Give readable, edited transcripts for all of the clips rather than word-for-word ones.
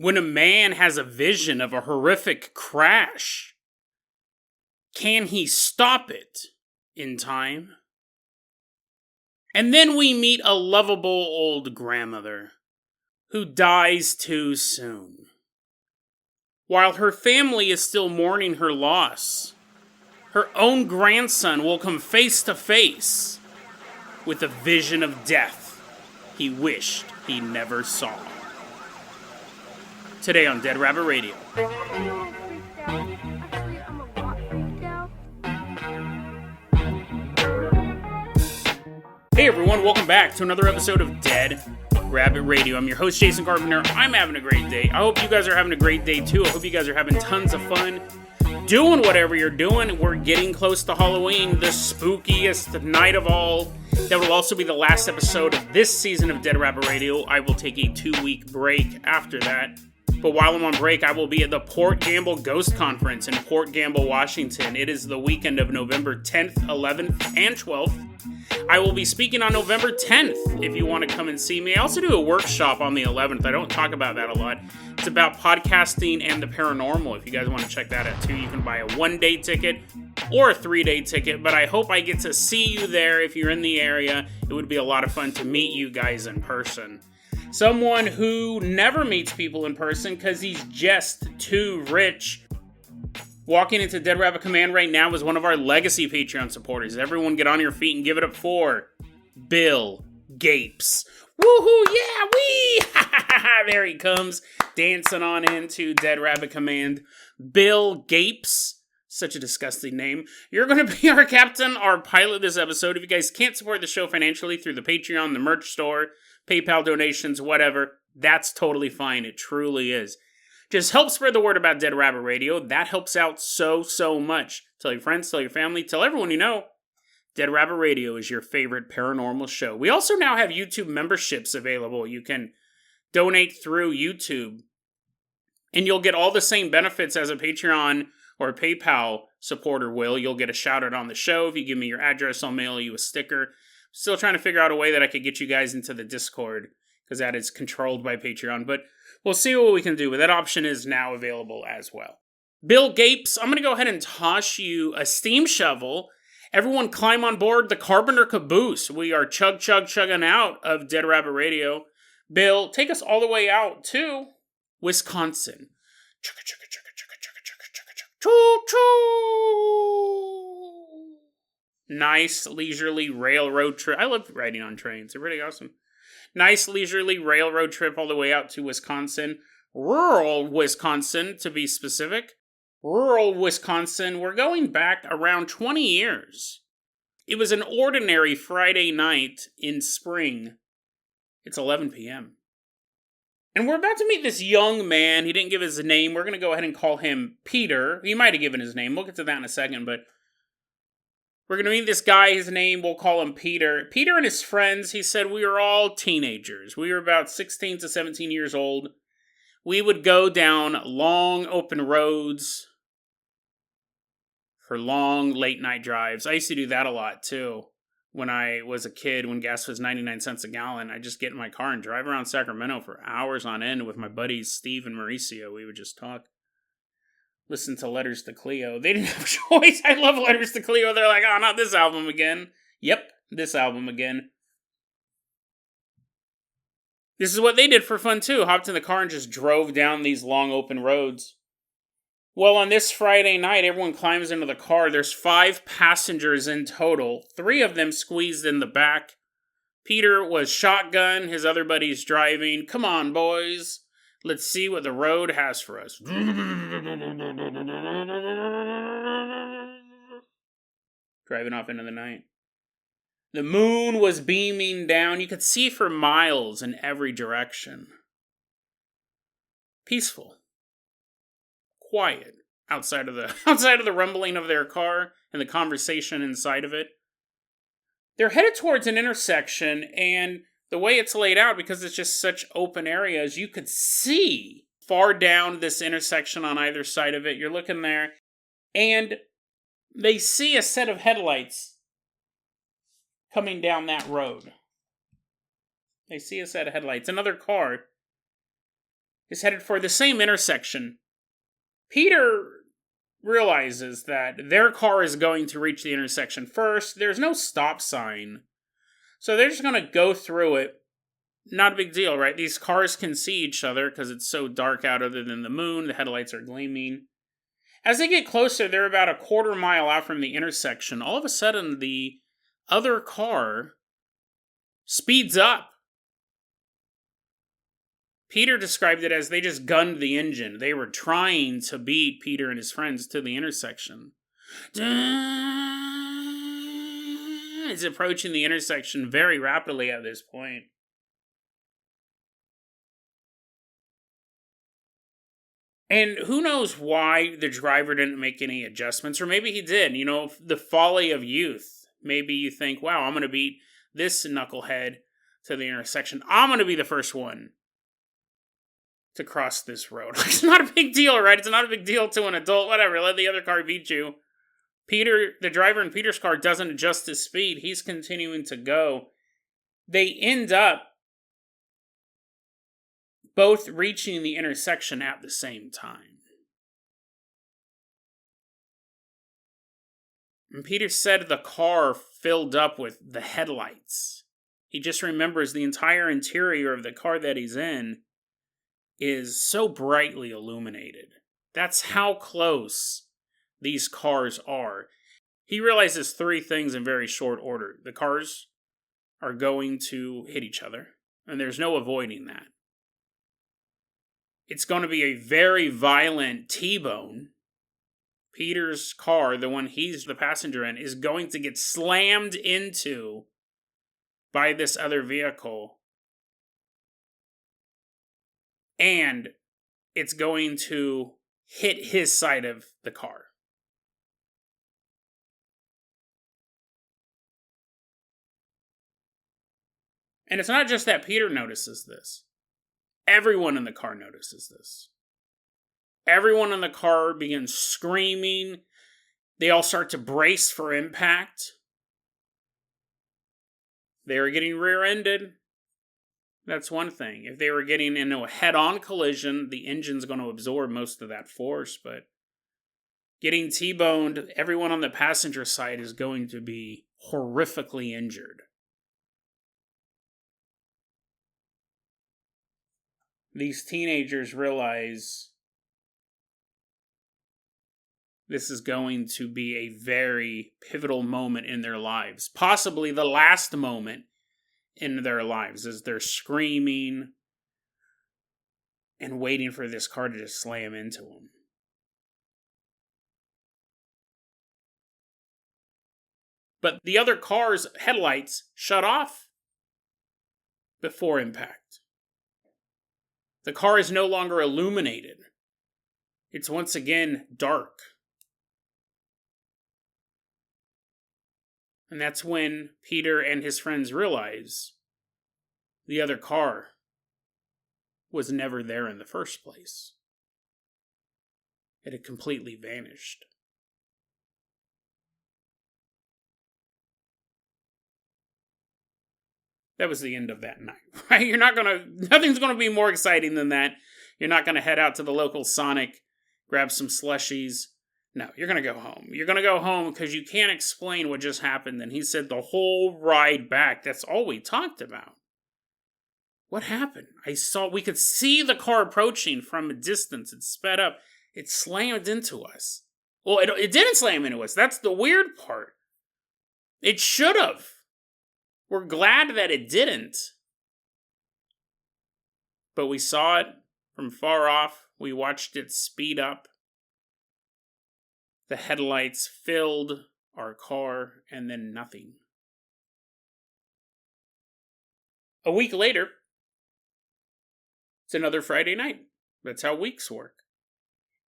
When a man has a vision of a horrific crash, can he stop it in time? And then we meet a lovable old grandmother who dies too soon, while her family is still mourning her loss. Her own grandson will come face to face with a vision of death he wished he never saw. Today on Dead Rabbit Radio. Hey everyone, welcome back to another episode of Dead Rabbit Radio. I'm your host, Jason Carpenter. I'm having a great day. I hope you guys are having a great day too. I hope you guys are having tons of fun doing whatever you're doing. We're getting close to Halloween, the spookiest night of all. That will also be the last episode of this season of Dead Rabbit Radio. I will take a 2-week break after that. But while I'm on break, I will be at the Port Gamble Ghost Conference in Port Gamble, Washington. It is the weekend of November 10th, 11th, and 12th. I will be speaking on November 10th if you want to come and see me. I also do a workshop on the 11th. I don't talk about that a lot. It's about podcasting and the paranormal. If you guys want to check that out too, you can buy a 1-day ticket or a 3-day ticket. But I hope I get to see you there if you're in the area. It would be a lot of fun to meet you guys in person. Someone who never meets people in person because he's just too rich. Walking into Dead Rabbit Command right now is one of our legacy Patreon supporters. Everyone get on your feet and give it up for Bill Gapes. Woohoo, yeah, wee! There he comes, dancing on into Dead Rabbit Command. Bill Gapes, such a disgusting name. You're going to be our captain, our pilot this episode. If you guys can't support the show financially through the Patreon, the merch store, PayPal donations, whatever, that's totally fine. It truly is. Just help spread the word about Dead Rabbit Radio. That helps out so much. Tell your friends, tell your family, tell everyone you know. Dead Rabbit Radio is your favorite paranormal show. We also now have YouTube memberships available. You can donate through YouTube, and you'll get all the same benefits as a Patreon or a PayPal supporter will. You'll get a shout out on the show. If you give me your address, I'll mail you a sticker. Still trying to figure out a way that I could get you guys into the Discord, because that is controlled by Patreon, but we'll see what we can do. But that option is now available as well. Bill Gapes, I'm going to go ahead and toss you a steam shovel. Everyone climb on board the Carpenter caboose. We are chugging out of Dead Rabbit Radio. Bill, take us all the way out to Wisconsin. Choo-choo! Nice, leisurely railroad trip. I love riding on trains. They're really awesome. Nice, leisurely railroad trip all the way out to Wisconsin. Rural Wisconsin, to be specific. Rural Wisconsin. We're going back around 20 years. It was an ordinary Friday night in spring. It's 11 p.m. And we're about to meet this young man. He didn't give his name. We're going to go ahead and call him Peter. He might have given his name. We'll get to that in a second, but we're going to meet this guy. His name, we'll call him Peter. Peter and his friends, he said, we were all teenagers. We were about 16 to 17 years old. We would go down long open roads for long late night drives. I used to do that a lot too. When I was a kid, when gas was 99 cents a gallon, I'd just get in my car and drive around Sacramento for hours on end with my buddies Steve and Mauricio. We would just talk. Listen to Letters to Cleo. They didn't have a choice. I love Letters to Cleo. They're like, oh, not this album again. Yep, this album again. This is what they did for fun too. Hopped in the car and just drove down these long open roads. Well, on this Friday night, everyone climbs into the car. There's 5 passengers in total. 3 of them squeezed in the back. Peter was shotgun. His other buddies driving. Come on, boys. Let's see what the road has for us. Driving off into the night. The moon was beaming down. You could see for miles in every direction. Peaceful. Quiet. Outside of the rumbling of their car and the conversation inside of it. They're headed towards an intersection, and the way it's laid out, because it's just such open areas, you could see far down this intersection on either side of it. You're looking there, and they see a set of headlights coming down that road. They see a set of headlights. Another car is headed for the same intersection. Peter realizes that their car is going to reach the intersection first. There's no stop sign, so they're just going to go through it. Not a big deal, right? These cars can see each other because it's so dark out other than the moon. The headlights are gleaming. As they get closer, they're about a quarter mile out from the intersection. All of a sudden, the other car speeds up. Peter described it as they just gunned the engine. They were trying to beat Peter and his friends to the intersection. It's approaching the intersection very rapidly at this point. And who knows why the driver didn't make any adjustments, or maybe he did. You know, the folly of youth. Maybe you think, wow, I'm going to beat this knucklehead to the intersection. I'm going to be the first one to cross this road. It's not a big deal, right? It's not a big deal to an adult. Whatever, let the other car beat you. Peter, the driver in Peter's car, doesn't adjust his speed. He's continuing to go. They end up both reaching the intersection at the same time. And Peter said the car filled up with the headlights. He just remembers the entire interior of the car that he's in is so brightly illuminated. That's how close these cars are. He realizes three things in very short order. The cars are going to hit each other, and there's no avoiding that. It's going to be a very violent T-bone. Peter's car, the one he's the passenger in, is going to get slammed into by this other vehicle. And it's going to hit his side of the car. And it's not just that Peter notices this. Everyone in the car notices this. Everyone in the car begins screaming. They all start to brace for impact. They are getting rear-ended. That's one thing. If they were getting into a head-on collision, the engine's going to absorb most of that force, but getting T-boned, everyone on the passenger side is going to be horrifically injured. These teenagers realize this is going to be a very pivotal moment in their lives. Possibly the last moment in their lives as they're screaming and waiting for this car to just slam into them. But the other car's headlights shut off before impact. The car is no longer illuminated. It's once again dark. And that's when Peter and his friends realize the other car was never there in the first place. It had completely vanished. That was the end of that night, right? Nothing's gonna be more exciting than that. You're not gonna head out to the local Sonic, grab some slushies. No, you're gonna go home. You're gonna go home because you can't explain what just happened. And he said the whole ride back, that's all we talked about. What happened? We could see the car approaching from a distance. It sped up. It slammed into us. Well, it didn't slam into us. That's the weird part. It should have. We're glad that it didn't. But we saw it from far off. We watched it speed up. The headlights filled our car, and then nothing. A week later, it's another Friday night. That's how weeks work.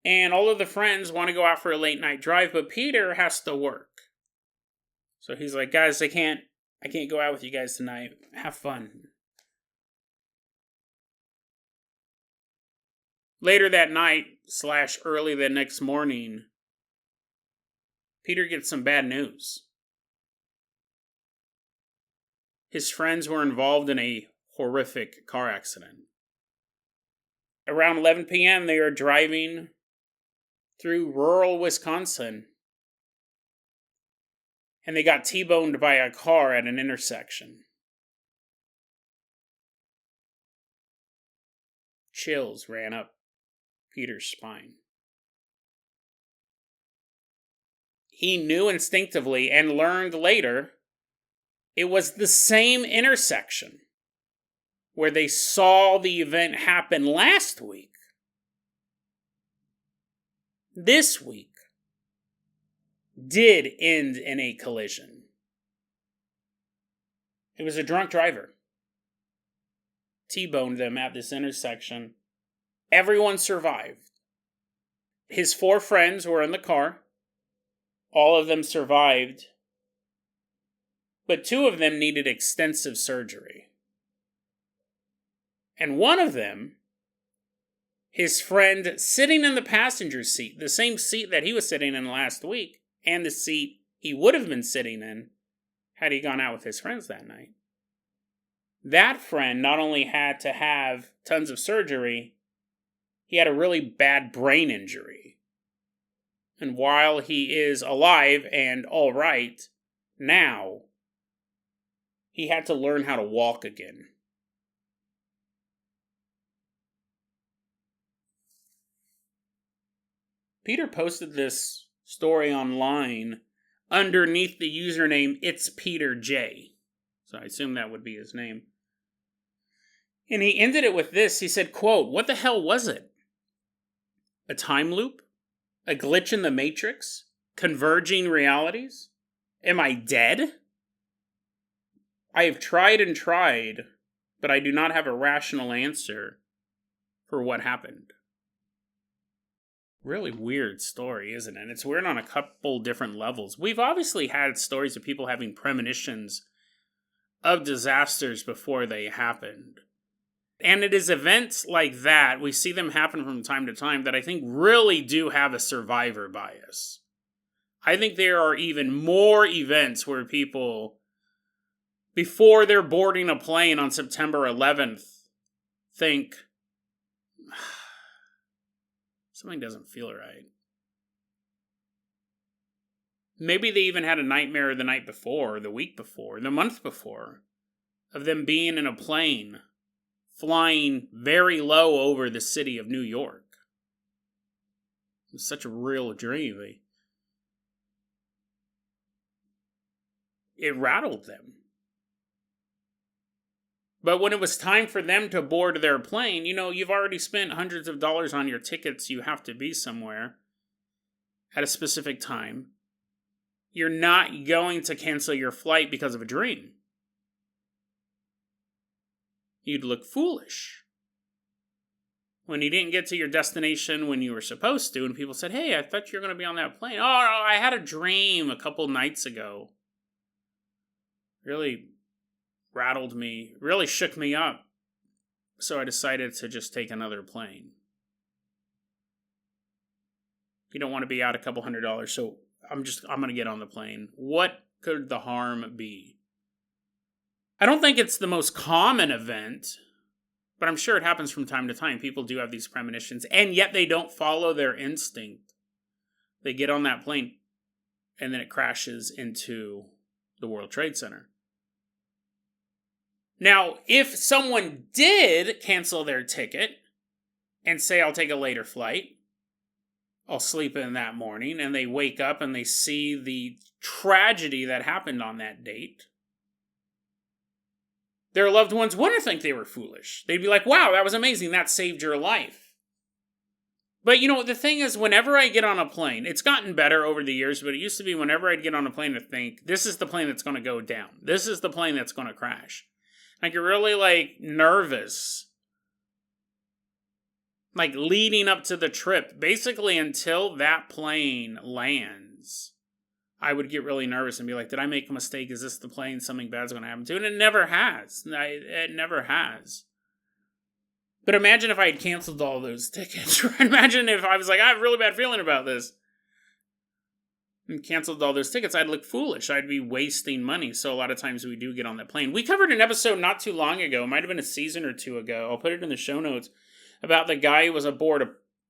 And all of the friends want to go out for a late night drive, but Peter has to work. So he's like, guys, I can't go out with you guys tonight. Have fun. Later that night, / early the next morning, Peter gets some bad news. His friends were involved in a horrific car accident. around 11 p.m., they are driving through rural Wisconsin. And they got T-boned by a car at an intersection. Chills ran up Peter's spine. He knew instinctively and learned later it was the same intersection where they saw the event happen last week. This week did end in a collision. It was a drunk driver. T-boned them at this intersection. Everyone survived. His 4 friends were in the car. All of them survived. But 2 of them needed extensive surgery. And one of them, his friend sitting in the passenger seat, the same seat that he was sitting in last week, and the seat he would have been sitting in had he gone out with his friends that night. That friend not only had to have tons of surgery, he had a really bad brain injury. And while he is alive and all right now, he had to learn how to walk again. Peter posted this story online underneath the username It's Peter J. So I assume that would be his name. And he ended it with this. He said, quote, "What the hell was it? A time loop? A glitch in the Matrix? Converging realities? Am I dead? I have tried and tried, but I do not have a rational answer for what happened." Really weird story, isn't it? It's weird on a couple different levels. We've obviously had stories of people having premonitions of disasters before they happened. And it is events like that, we see them happen from time to time, that I think really do have a survivor bias. I think there are even more events where people, before they're boarding a plane on September 11th, think, something doesn't feel right. Maybe they even had a nightmare the night before, the week before, the month before, of them being in a plane, flying very low over the city of New York. It was such a real dream. It rattled them. But when it was time for them to board their plane, you've already spent hundreds of dollars on your tickets. You have to be somewhere at a specific time. You're not going to cancel your flight because of a dream. You'd look foolish when you didn't get to your destination when you were supposed to, and people said, "Hey, I thought you were going to be on that plane." "Oh, I had a dream a couple nights ago. Really rattled me, really shook me up. So I decided to just take another plane." You don't want to be out a couple $100, so I'm going to get on the plane. What could the harm be? I don't think it's the most common event, but I'm sure it happens from time to time. People do have these premonitions, and yet they don't follow their instinct. They get on that plane, and then it crashes into the World Trade Center. Now, if someone did cancel their ticket and say, "I'll take a later flight, I'll sleep in that morning," and they wake up and they see the tragedy that happened on that date, their loved ones wouldn't think they were foolish. They'd be like, "Wow, that was amazing. That saved your life." But the thing is, whenever I get on a plane, it's gotten better over the years, but it used to be whenever I'd get on a plane to think, this is the plane that's going to go down. This is the plane that's going to crash. I get really, nervous. Leading up to the trip. Basically, until that plane lands, I would get really nervous and be like, did I make a mistake? Is this the plane? Something bad's going to happen to it? And it never has. It never has. But imagine if I had canceled all those tickets. Imagine if I was like, I have a really bad feeling about this, and canceled all those tickets. I'd look foolish. I'd be wasting money. So a lot of times we do get on that plane. We covered an episode not too long ago. It might have been a season or two ago. I'll put it in the show notes. about the guy who was aboard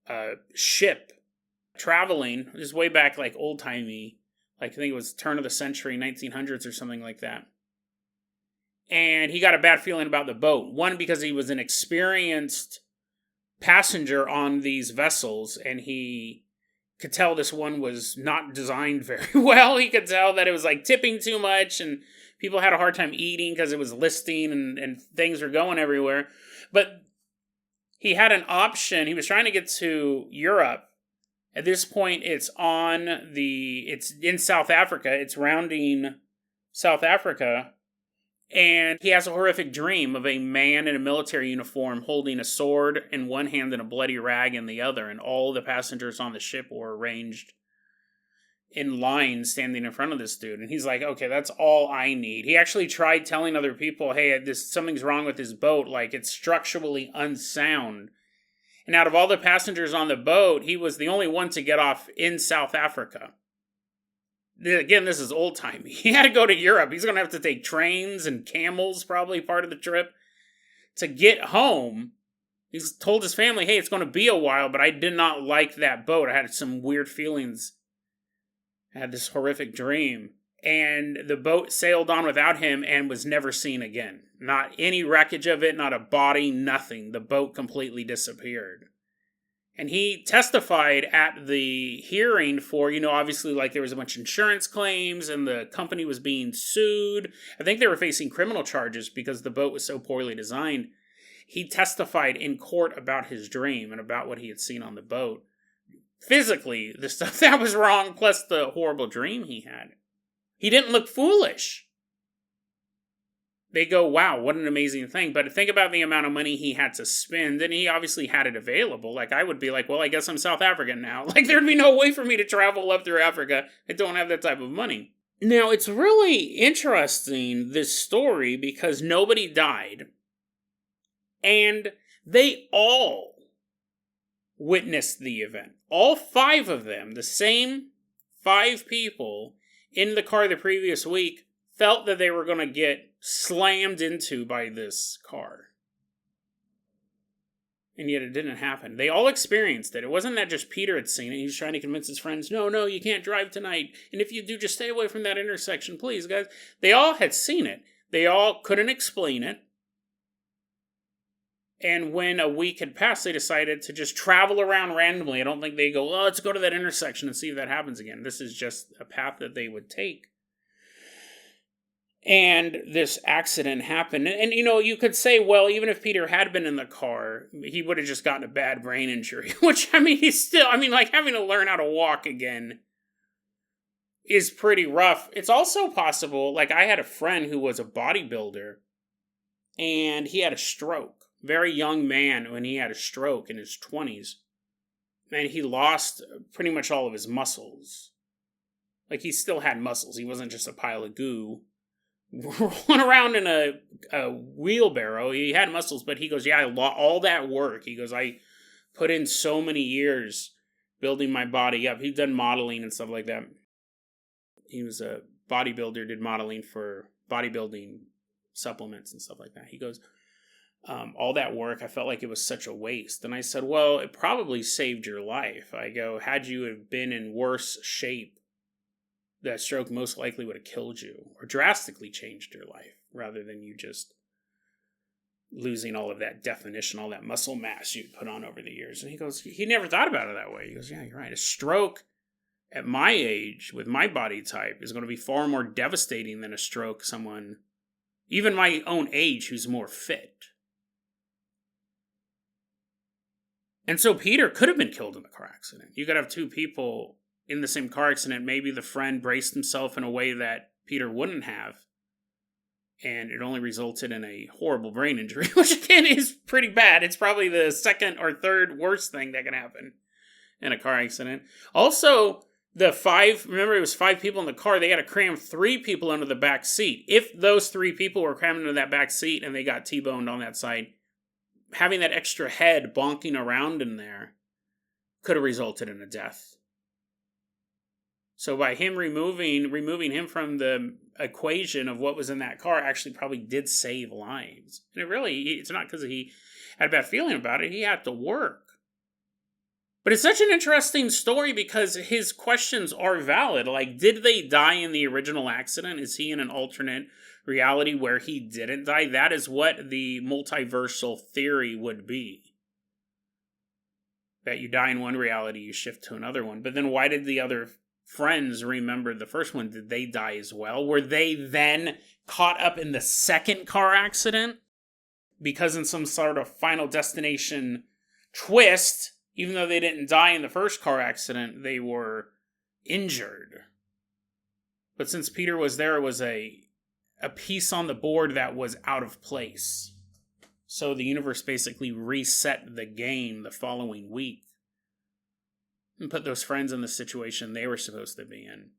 a ship traveling, just way back, like old-timey, like I think it was turn of the century, 1900s or something like that. And he got a bad feeling about the boat. One, because he was an experienced passenger on these vessels, and he could tell this one was not designed very well. He could tell that it was like tipping too much, and people had a hard time eating because it was listing and things were going everywhere. But he had an option. He was trying to get to Europe. At this point, it's in South Africa. It's rounding South Africa. And he has a horrific dream of a man in a military uniform holding a sword in one hand and a bloody rag in the other. And all the passengers on the ship were arranged in line standing in front of this dude. And he's like, okay, that's all I need. He actually tried telling other people, hey, something's wrong with this boat. Like, it's structurally unsound. And out of all the passengers on the boat, he was the only one to get off in South Africa. Again, this is old-timey. He had to go to Europe. He's going to have to take trains and camels, probably part of the trip, to get home. He's told his family, hey, it's going to be a while, but I did not like that boat. I had some weird feelings. I had this horrific dream. And the boat sailed on without him and was never seen again. Not any wreckage of it, not a body, nothing. The boat completely disappeared. And he testified at the hearing for, obviously, like, there was a bunch of insurance claims and the company was being sued. I think they were facing criminal charges because the boat was so poorly designed. He testified in court about his dream and about what he had seen on the boat. Physically, the stuff that was wrong, plus the horrible dream he had. He didn't look foolish. They go, wow, what an amazing thing. But think about the amount of money he had to spend, and he obviously had it available. Like, I would be like, well, I guess I'm South African now. Like, there'd be no way for me to travel up through Africa. I don't have that type of money. Now, it's really interesting, this story, because nobody died. And they all witnessed the event. All 5 of them, the same 5 people in the car the previous week, felt that they were going to get slammed into by this car. And yet it didn't happen. They all experienced it. It wasn't that just Peter had seen it. He was trying to convince his friends, no, you can't drive tonight. And if you do, just stay away from that intersection, please, guys. They all had seen it. They all couldn't explain it. And when a week had passed, they decided to just travel around randomly. I don't think they go, let's go to that intersection and see if that happens again. This is just a path that they would take. And this accident happened. And you could say, well, even if Peter had been in the car, he would have just gotten a bad brain injury. Which, he's still, like having to learn how to walk again is pretty rough. It's also possible, like I had a friend who was a bodybuilder, and he had a stroke. Very young man when he had a stroke in his 20s. And he lost pretty much all of his muscles. Like, he still had muscles. He wasn't just a pile of goo rolling around in a wheelbarrow. He had muscles, but he goes, yeah, all that work. He goes, I put in so many years building my body up. He'd done modeling and stuff like that. He was a bodybuilder, did modeling for bodybuilding supplements and stuff like that. He goes, all that work, I felt like it was such a waste. And I said, well, it probably saved your life. I go, had you have been in worse shape, that stroke most likely would have killed you or drastically changed your life rather than you just losing all of that definition, all that muscle mass you'd put on over the years. And he goes, he never thought about it that way. He goes, yeah, you're right. A stroke at my age with my body type is going to be far more devastating than a stroke someone, even my own age, who's more fit. And so Peter could have been killed in the car accident. You could have 2 people in the same car accident. Maybe the friend braced himself in a way that Peter wouldn't have. And it only resulted in a horrible brain injury, which again is pretty bad. It's probably the 2nd or 3rd worst thing that can happen in a car accident. Also, remember it was 5 people in the car. They had to cram 3 people into the back seat. If those 3 people were crammed into that back seat and they got T-boned on that side, having that extra head bonking around in there could have resulted in a death. So by him removing him from the equation of what was in that car actually probably did save lives. And it's not because had a bad feeling about it. He had to work. But it's such an interesting story because his questions are valid. Like, did they die in the original accident? Is he in an alternate reality where he didn't die? That is what the multiversal theory would be. That you die in one reality, you shift to another one. But then why did the other friends remember the first one? Did they die as well? Were they then caught up in the second car accident? Because in some sort of Final Destination twist, even though they didn't die in the first car accident, they were injured. But since Peter was there, it was a piece on the board that was out of place. So the universe basically reset the game the following week and put those friends in the situation they were supposed to be in.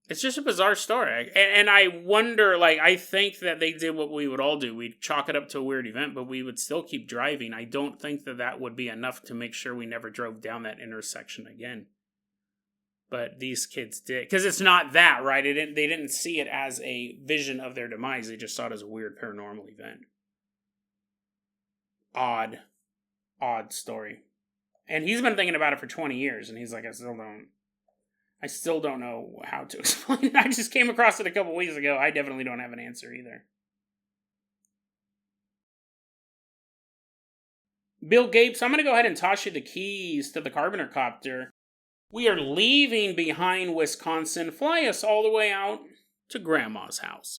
It's just a bizarre story. And I wonder, like, I think that they did what we would all do. We'd chalk it up to a weird event, but we would still keep driving. I don't think that that would be enough to make sure we never drove down that intersection again. But these kids did. Because it's not that, right? They didn't see it as a vision of their demise. They just saw it as a weird paranormal event. Odd story. And he's been thinking about it for 20 years, and he's like, I still don't know how to explain it. I just came across it a couple weeks ago. I definitely don't have an answer either. Bill Gates, I'm going to go ahead and toss you the keys to the Carpenter copter. We are leaving behind Wisconsin. Fly us all the way out to Grandma's house.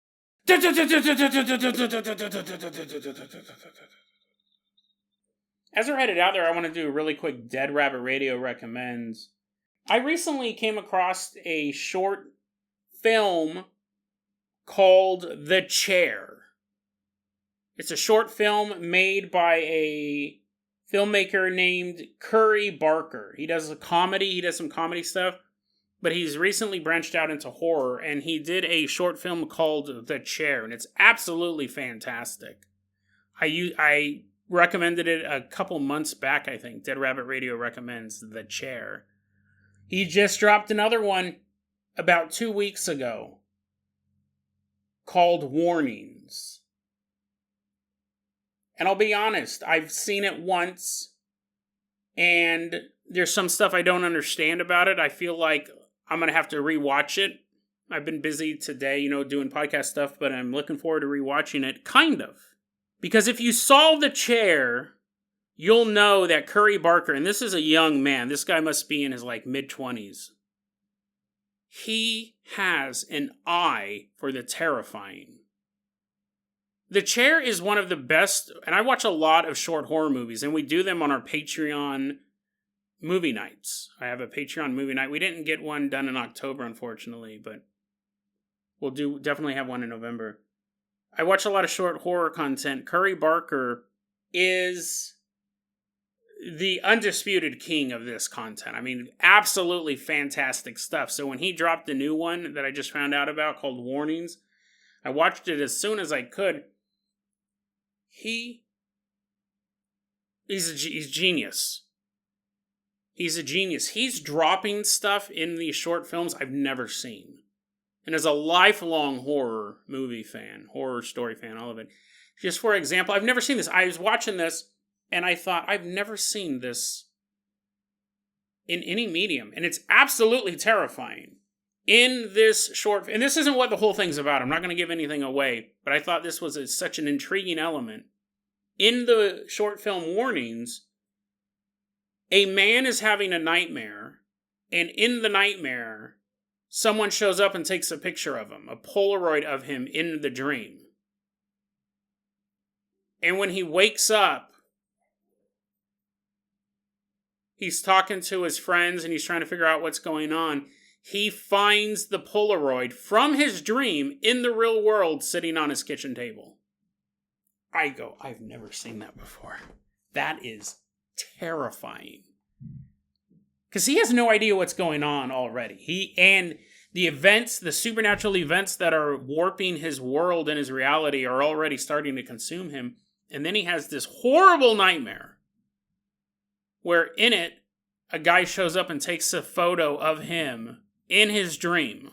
As we're headed out there, I want to do a really quick Dead Rabbit Radio recommends. I recently came across a short film called The Chair. It's a short film made by a filmmaker named Curry Barker. He does some comedy stuff, but he's recently branched out into horror, and he did a short film called The Chair, and it's absolutely fantastic. I recommended it a couple months back, I think. Dead Rabbit Radio recommends The Chair. He just dropped another one about 2 weeks ago called Warnings. And I'll be honest, I've seen it once, and there's some stuff I don't understand about it. I feel like I'm going to have to rewatch it. I've been busy today, doing podcast stuff, but I'm looking forward to rewatching it, kind of. Because if you saw The Chair, you'll know that Curry Barker, and this is a young man, this guy must be in his mid-20s. He has an eye for the terrifying. The Chair is one of the best, and I watch a lot of short horror movies, and we do them on our Patreon movie nights. I have a Patreon movie night. We didn't get one done in October, unfortunately, but we'll definitely have one in November. I watch a lot of short horror content. Curry Barker is the undisputed king of this content. I mean, absolutely fantastic stuff. So when he dropped the new one that I just found out about called Warnings, I watched it as soon as I could. He's genius. He's a genius. He's dropping stuff in these short films I've never seen. And as a lifelong horror movie fan, horror story fan, all of it. Just for example, I've never seen this. I was watching this and I thought, I've never seen this in any medium. And it's absolutely terrifying. In this short, and this isn't what the whole thing's about. I'm not going to give anything away, but I thought this was such an intriguing element. In the short film Warnings, a man is having a nightmare, and in the nightmare, someone shows up and takes a picture of him, a Polaroid of him in the dream. And when he wakes up, he's talking to his friends and he's trying to figure out what's going on. He finds the Polaroid from his dream in the real world sitting on his kitchen table. I go, I've never seen that before. That is terrifying. Because he has no idea what's going on already. The supernatural events that are warping his world and his reality are already starting to consume him. And then he has this horrible nightmare where in it, a guy shows up and takes a photo of him in his dream.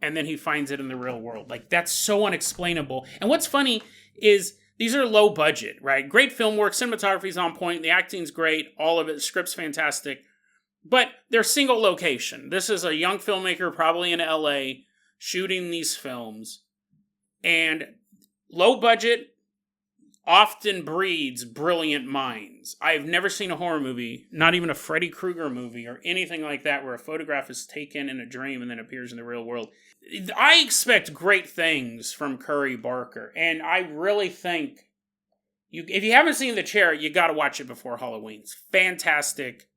and then he finds it in the real world. Like, that's so unexplainable. And what's funny is these are low budget, right? Great film work, cinematography's on point, the acting's great, all of it, script's fantastic. But they're single location. This is a young filmmaker, probably in LA, shooting these films. And low budget often breeds brilliant minds. I've never seen a horror movie, not even a Freddy Krueger movie or anything like that, where a photograph is taken in a dream and then appears in the real world. I expect great things from Curry Barker, and I really think, if you haven't seen The Chair, you gotta watch it before Halloween. It's fantastic,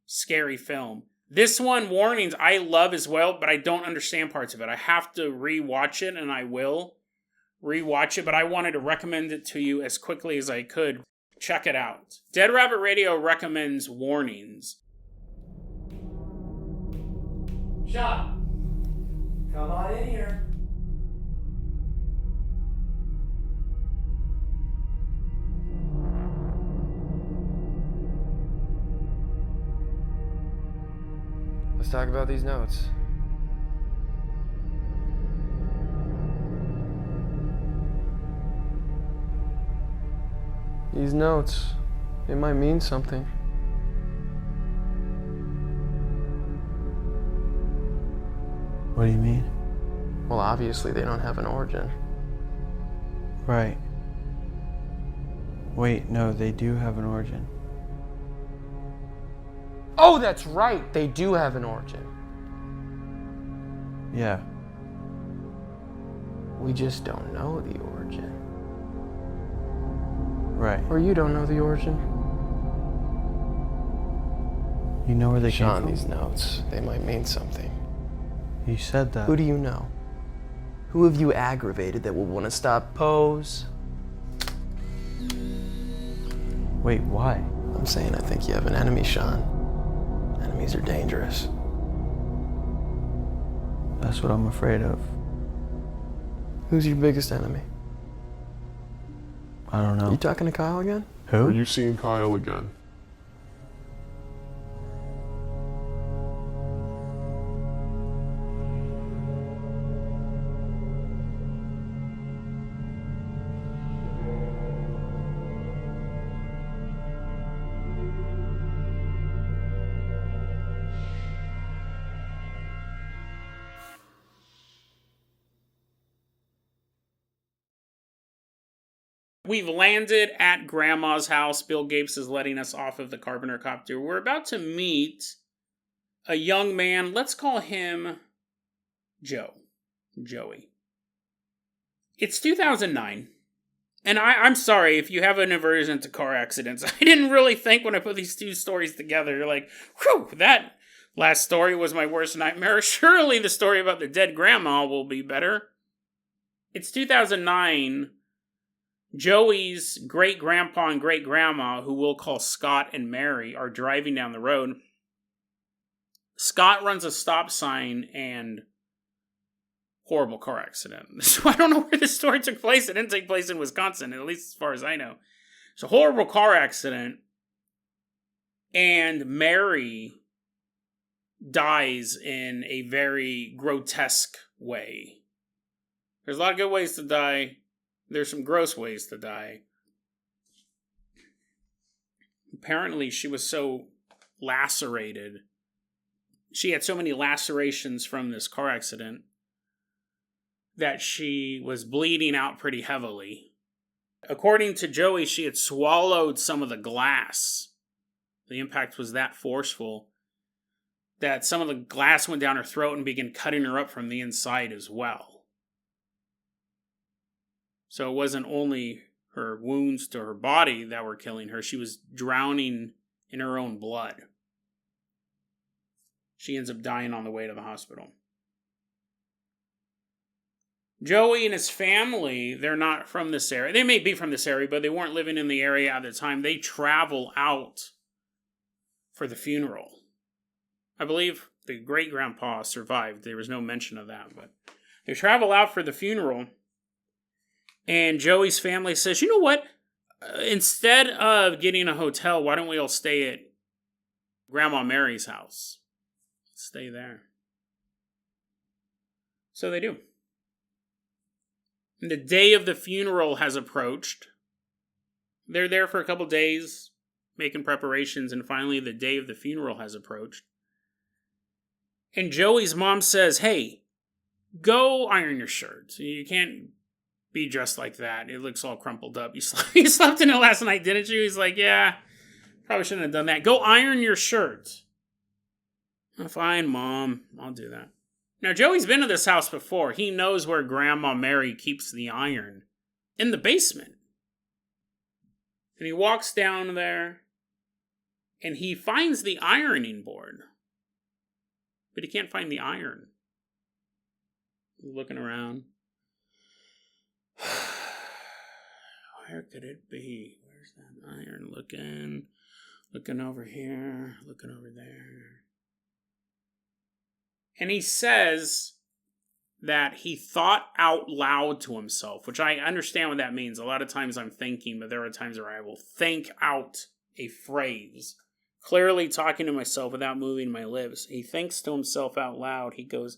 scary film. This one, Warnings, I love as well, but I don't understand parts of it. I have to rewatch it, and I will rewatch it, but I wanted to recommend it to you as quickly as I could. Check it out. Dead Rabbit Radio recommends Warnings. Shot! Come on in here. Let's talk about these notes. These notes, they might mean something. What do you mean? Well, obviously they don't have an origin. Right. Wait, no, they do have an origin. Oh, that's right, they do have an origin. Yeah. We just don't know the origin. Right. Or you don't know the origin. You know where they came Sean, from? these notes, they might mean something. You said that. Who do you know? Who have you aggravated that will want to stop Pose? Wait, why? I'm saying I think you have an enemy, Sean. Enemies are dangerous. That's what I'm afraid of. Who's your biggest enemy? I don't know. You talking to Kyle again? Who? Are you seeing Kyle again? We've landed at Grandma's house. Bill Gapes is letting us off of the Carpenter copter. We're about to meet a young man. Let's call him Joey. It's 2009. And I'm sorry if you have an aversion to car accidents. I didn't really think when I put these two stories together. Like, whew, that last story was my worst nightmare. Surely the story about the dead grandma will be better. It's 2009. Joey's great-grandpa and great-grandma, who we'll call Scott and Mary, are driving down the road. Scott runs a stop sign and horrible car accident. So I don't know where this story took place. It didn't take place in Wisconsin, at least as far as I know. It's a horrible car accident, and Mary dies in a very grotesque way. There's a lot of good ways to die. There's some gross ways to die. Apparently, she was so lacerated. She had so many lacerations from this car accident that she was bleeding out pretty heavily. According to Joey, she had swallowed some of the glass. The impact was that forceful that some of the glass went down her throat and began cutting her up from the inside as well. So it wasn't only her wounds to her body that were killing her. She was drowning in her own blood. She ends up dying on the way to the hospital. Joey and his family, they're not from this area. They may be from this area, but they weren't living in the area at the time. They travel out for the funeral. I believe the great-grandpa survived. There was no mention of that, but they travel out for the funeral. And Joey's family says, you know what? Instead of getting a hotel, why don't we all stay at Grandma Mary's house? Stay there. So they do. And the day of the funeral has approached. They're there for a couple days, making preparations, and finally the day of the funeral has approached. And Joey's mom says, hey, go iron your shirt. You can't be dressed like that. It looks all crumpled up. You slept in it last night, didn't you? He's like, yeah, probably shouldn't have done that. Go iron your shirt. Oh, fine, Mom. I'll do that. Now, Joey's been to this house before. He knows where Grandma Mary keeps the iron. In the basement. And he walks down there, and he finds the ironing board. But he can't find the iron. He's looking around. Where could it be? Where's that iron? Looking over here, looking over there. And he says that he thought out loud to himself, which I understand what that means. A lot of times I'm thinking, but there are times where I will think out a phrase, clearly talking to myself without moving my lips. He thinks to himself out loud. He goes,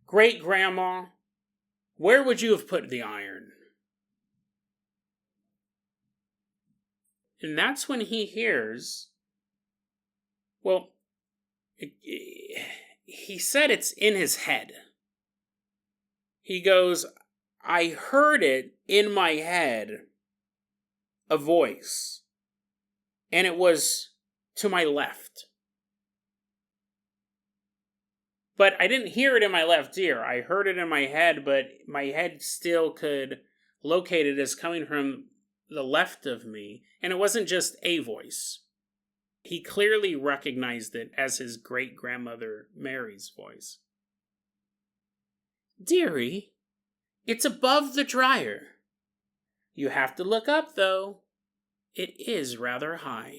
Great Grandma, where would you have put the iron? And that's when he hears, well, he said it's in his head. He goes, I heard it in my head, a voice, and it was to my left. But I didn't hear it in my left ear. I heard it in my head, but my head still could locate it as coming from the left of me, and it wasn't just a voice. He clearly recognized it as his great-grandmother Mary's voice. Dearie, it's above the dryer. You have to look up, though. It is rather high.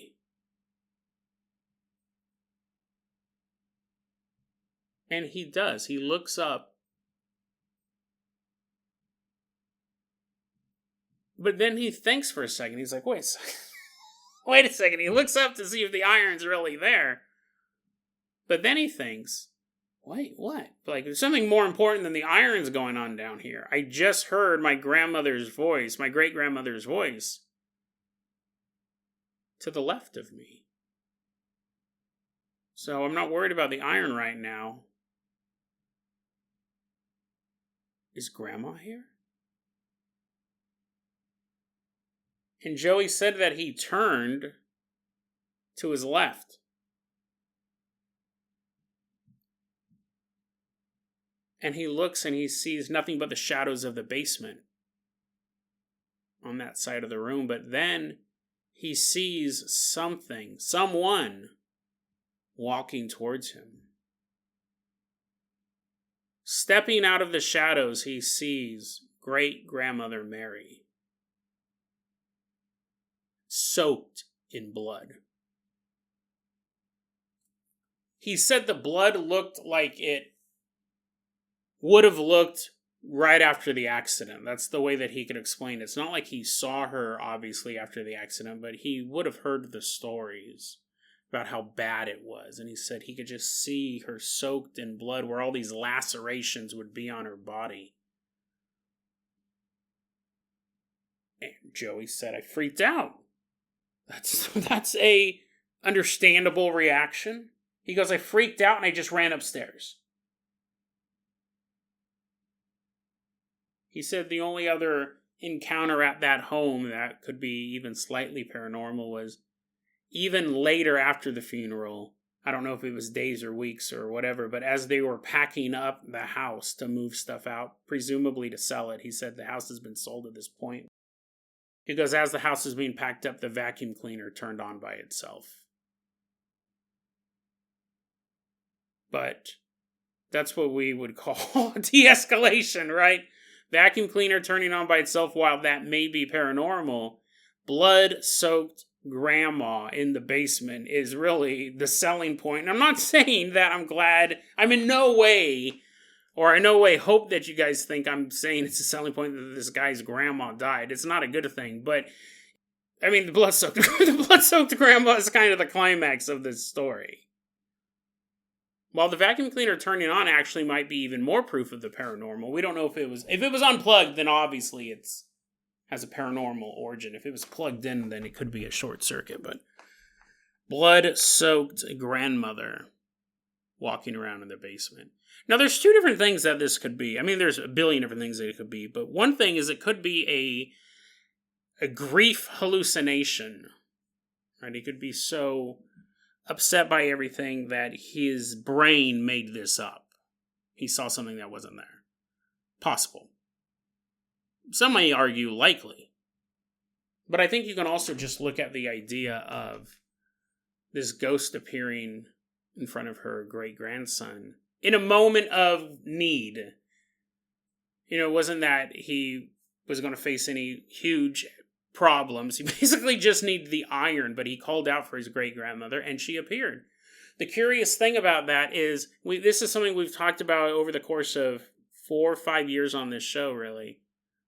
And he does. He looks up. But then he thinks for a second. He's like, wait a second. Wait a second. He looks up to see if the iron's really there. But then he thinks, wait, what? Like, there's something more important than the iron's going on down here. I just heard my grandmother's voice, my great-grandmother's voice, to the left of me. So I'm not worried about the iron right now. Is Grandma here? And Joey said that he turned to his left. And he looks and he sees nothing but the shadows of the basement on that side of the room. But then he sees someone walking towards him. Stepping out of the shadows, he sees great-grandmother Mary, soaked in blood. He said the blood looked like it would have looked right after the accident. That's the way that he could explain it. It's not like he saw her, obviously, after the accident, but he would have heard the stories about how bad it was. And he said he could just see her soaked in blood where all these lacerations would be on her body. And Joey said, I freaked out. That's a understandable reaction. He goes, I freaked out and I just ran upstairs. He said the only other encounter at that home that could be even slightly paranormal was even later after the funeral. I don't know if it was days or weeks or whatever, but as they were packing up the house to move stuff out, presumably to sell it, he said the house has been sold at this point. He goes, as the house is being packed up, the vacuum cleaner turned on by itself. But that's what we would call de-escalation, right? Vacuum cleaner turning on by itself, while that may be paranormal, blood-soaked grandma in the basement is really the selling point. And I'm not saying that I'm glad. I'm in no way hope that you guys think I'm saying it's a selling point that this guy's grandma died. It's not a good thing. But, I mean, the blood-soaked grandma is kind of the climax of this story. While the vacuum cleaner turning on actually might be even more proof of the paranormal. We don't know if it was unplugged, then obviously it's has a paranormal origin. If it was plugged in, then it could be a short circuit. But blood-soaked grandmother walking around in the basement. Now, there's two different things that this could be. I mean, there's a billion different things that it could be. But one thing is it could be a grief hallucination. Right? He could be so upset by everything that his brain made this up. He saw something that wasn't there. Possible. Some may argue likely. But I think you can also just look at the idea of this ghost appearing in front of her great-grandson in a moment of need. You know, it wasn't that he was going to face any huge problems. He basically just needed the iron, but he called out for his great-grandmother, and she appeared. The curious thing about that is, this is something we've talked about over the course of 4 or 5 years on this show, really.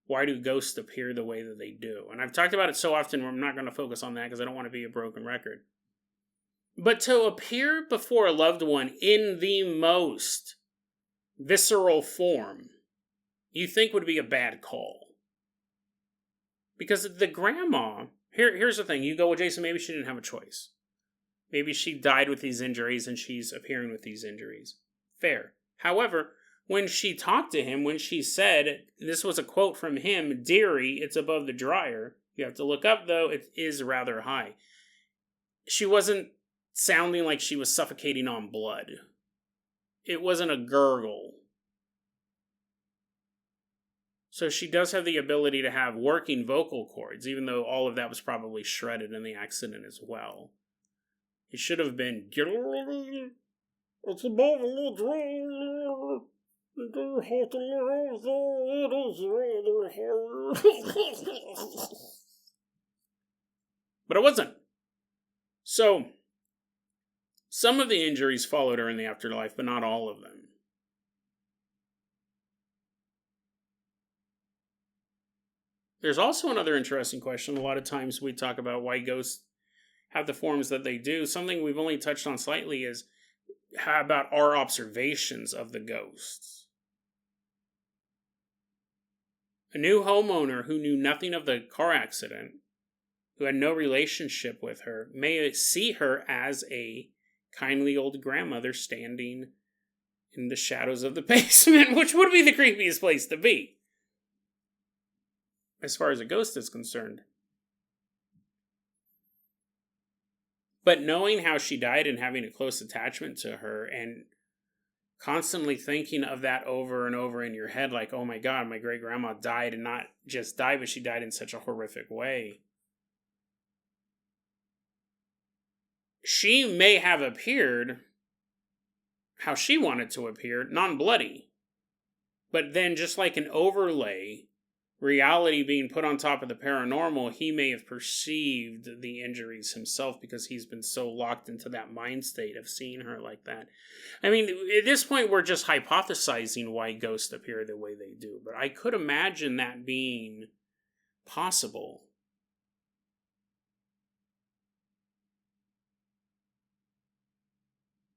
Why do ghosts appear the way that they do? And I've talked about it so often, I'm not going to focus on that because I don't want to be a broken record. But to appear before a loved one in the most visceral form, you think would be a bad call. Because the grandma, here's the thing. You go, well, Jason, maybe she didn't have a choice. Maybe she died with these injuries and she's appearing with these injuries. Fair. However, when she talked to him, when she said, this was a quote from him, "Dearie, it's above the dryer." You have to look up, though, it is rather high. She wasn't sounding like she was suffocating on blood. It wasn't a gurgle. So she does have the ability to have working vocal cords, even though all of that was probably shredded in the accident as well. It should have been, "It's above the dryer. But it wasn't. So, some of the injuries followed her in the afterlife, but not all of them. There's also another interesting question. A lot of times we talk about why ghosts have the forms that they do. Something we've only touched on slightly is how about our observations of the ghosts. A new homeowner who knew nothing of the car accident, who had no relationship with her, may see her as a kindly old grandmother standing in the shadows of the basement, which would be the creepiest place to be, as far as a ghost is concerned. But knowing how she died and having a close attachment to her and constantly thinking of that over and over in your head, like, oh my God, my great grandma died, and not just died, but she died in such a horrific way. She may have appeared how she wanted to appear, non-bloody. But then, just like an overlay, reality being put on top of the paranormal, he may have perceived the injuries himself because he's been so locked into that mind state of seeing her like that. I mean, at this point, we're just hypothesizing why ghosts appear the way they do. But I could imagine that being possible.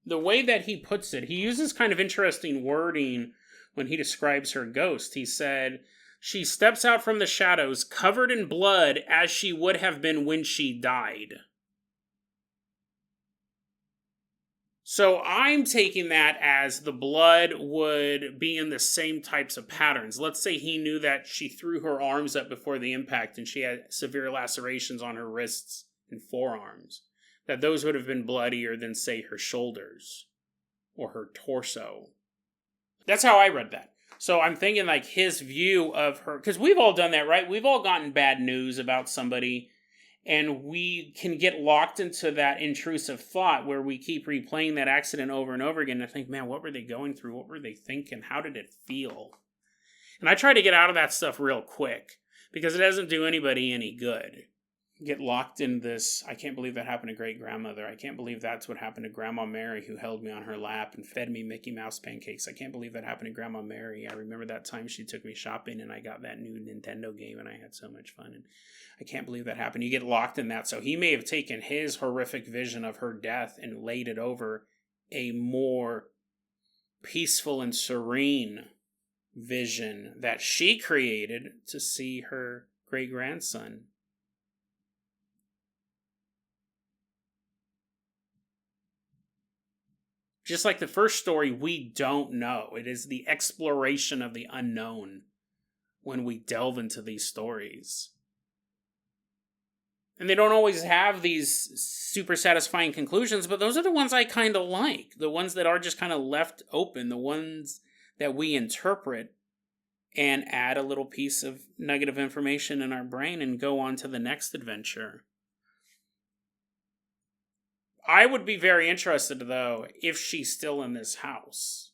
The way that he puts it, he uses kind of interesting wording when he describes her ghost. He said, she steps out from the shadows, covered in blood, as she would have been when she died. So I'm taking that as the blood would be in the same types of patterns. Let's say he knew that she threw her arms up before the impact and she had severe lacerations on her wrists and forearms. That those would have been bloodier than, say, her shoulders or her torso. That's how I read that. So I'm thinking like his view of her, because we've all done that, right? We've all gotten bad news about somebody, and we can get locked into that intrusive thought where we keep replaying that accident over and over again and think, man, what were they going through? What were they thinking? How did it feel? And I try to get out of that stuff real quick because it doesn't do anybody any good. Get locked in this, I can't believe that happened to great-grandmother. I can't believe that's what happened to Grandma Mary, who held me on her lap and fed me Mickey Mouse pancakes. I can't believe that happened to Grandma Mary. I remember that time she took me shopping and I got that new Nintendo game and I had so much fun. And I can't believe that happened. You get locked in that. So he may have taken his horrific vision of her death and laid it over a more peaceful and serene vision that she created to see her great-grandson. Just like the first story, we don't know. It is the exploration of the unknown when we delve into these stories. And they don't always have these super satisfying conclusions, but those are the ones I kind of like. The ones that are just kind of left open. The ones that we interpret and add a little piece of nugget of information in our brain and go on to the next adventure. I would be very interested, though, if she's still in this house.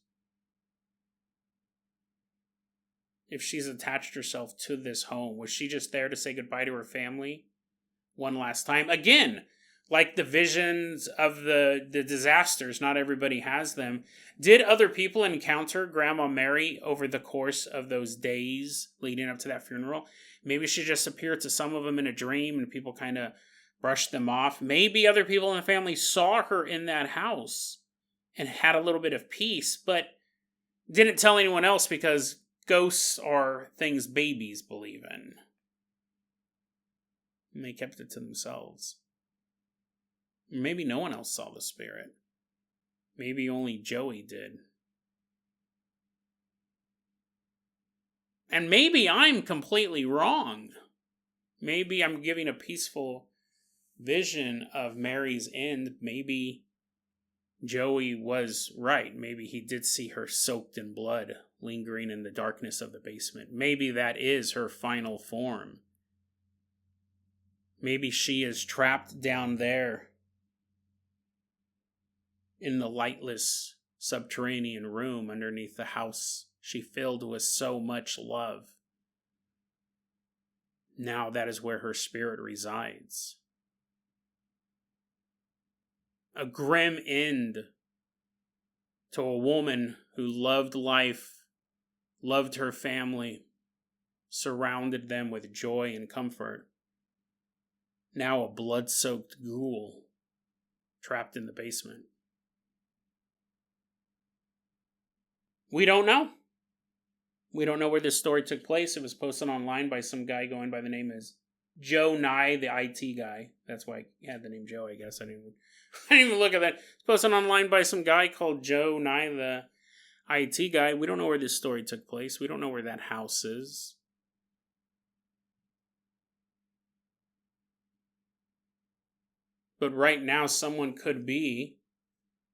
If she's attached herself to this home. Was she just there to say goodbye to her family one last time? Again, like the visions of the disasters, not everybody has them. Did other people encounter Grandma Mary over the course of those days leading up to that funeral? Maybe she just appeared to some of them in a dream and people kind of brushed them off. Maybe other people in the family saw her in that house and had a little bit of peace, but didn't tell anyone else because ghosts are things babies believe in. And they kept it to themselves. Maybe no one else saw the spirit. Maybe only Joey did. And maybe I'm completely wrong. Maybe I'm giving a peaceful vision of Mary's end. Maybe Joey was right. Maybe he did see her soaked in blood, lingering in the darkness of the basement. Maybe that is her final form. Maybe she is trapped down there in the lightless subterranean room underneath the house she filled with so much love. Now that is where her spirit resides. A grim end to a woman who loved life, loved her family, surrounded them with joy and comfort. Now a blood-soaked ghoul trapped in the basement. We don't know. We don't know where this story took place. It was posted online by some guy going by the name as Joe Nye, the IT guy. That's why he had the name Joe, I guess. I didn't even look at that. It's posted online by some guy called Joe Nye, the IT guy. We don't know where this story took place. We don't know where that house is. But right now, someone could be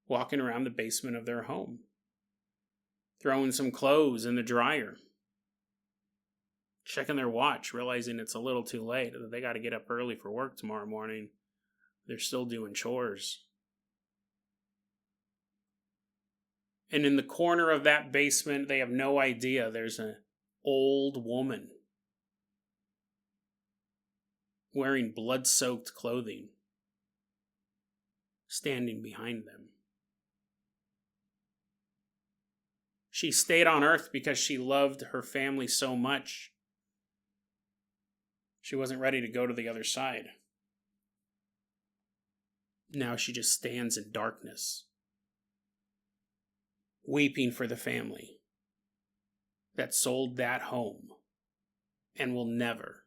walking around the basement of their home, throwing some clothes in the dryer, checking their watch, realizing it's a little too late, that they got to get up early for work tomorrow morning. They're still doing chores. And in the corner of that basement, they have no idea, there's an old woman wearing blood-soaked clothing standing behind them. She stayed on Earth because she loved her family so much. She wasn't ready to go to the other side. Now she just stands in darkness, weeping for the family that sold that home and will never,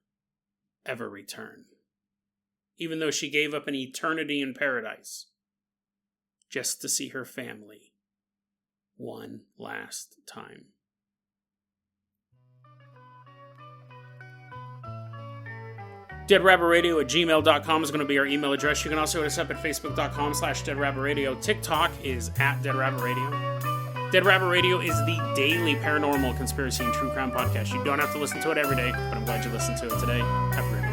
ever return. Even though she gave up an eternity in paradise just to see her family one last time. DeadRabbitRadio@gmail.com is going to be our email address. You can also hit us up at Facebook.com/DeadRabbitRadio. TikTok is @DeadRabbitRadio. Dead Rabbit Radio is the daily paranormal, conspiracy, and true crime podcast. You don't have to listen to it every day, but I'm glad you listened to it today. Have a great day.